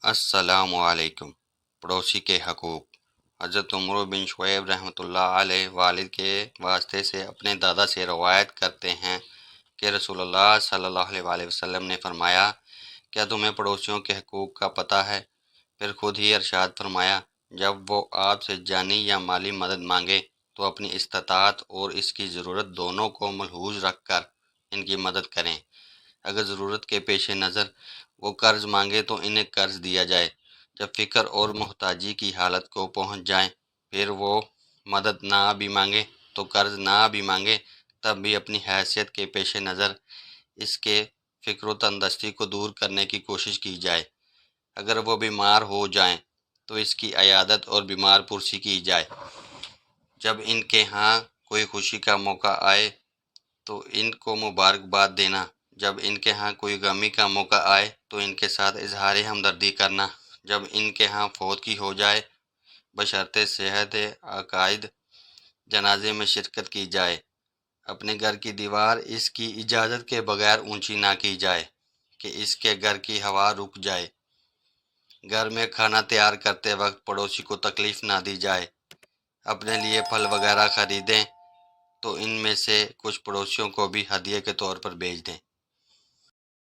السلام علیکم۔ پڑوسی کے حقوق۔ حضرت عمر بن شعیب رحمۃ اللہ علیہ والد کے واسطے سے اپنے دادا سے روایت کرتے ہیں کہ رسول اللہ صلی اللہ علیہ وآلہ وسلم نے فرمایا، کیا تمہیں پڑوسیوں کے حقوق کا پتہ ہے؟ پھر خود ہی ارشاد فرمایا، جب وہ آپ سے جانی یا مالی مدد مانگے تو اپنی استطاعت اور اس کی ضرورت دونوں کو ملحوظ رکھ کر ان کی مدد کریں۔ اگر ضرورت کے پیش نظر وہ قرض مانگے تو انہیں قرض دیا جائے۔ جب فقر اور محتاجی کی حالت کو پہنچ جائیں، پھر وہ مدد نہ بھی مانگے تو قرض نہ بھی مانگے، تب بھی اپنی حیثیت کے پیش نظر اس کے فقر و تندرستی کو دور کرنے کی کوشش کی جائے۔ اگر وہ بیمار ہو جائیں تو اس کی عیادت اور بیمار پرسی کی جائے۔ جب ان کے ہاں کوئی خوشی کا موقع آئے تو ان کو مبارکباد دینا۔ جب ان کے ہاں کوئی غمی کا موقع آئے تو ان کے ساتھ اظہار ہمدردی کرنا۔ جب ان کے ہاں فوتگی ہو جائے بشرط صحت عقائد جنازے میں شرکت کی جائے۔ اپنے گھر کی دیوار اس کی اجازت کے بغیر اونچی نہ کی جائے کہ اس کے گھر کی ہوا رک جائے۔ گھر میں کھانا تیار کرتے وقت پڑوسی کو تکلیف نہ دی جائے۔ اپنے لیے پھل وغیرہ خریدیں تو ان میں سے کچھ پڑوسیوں کو بھی ہدیے کے طور پر بھیج دیں۔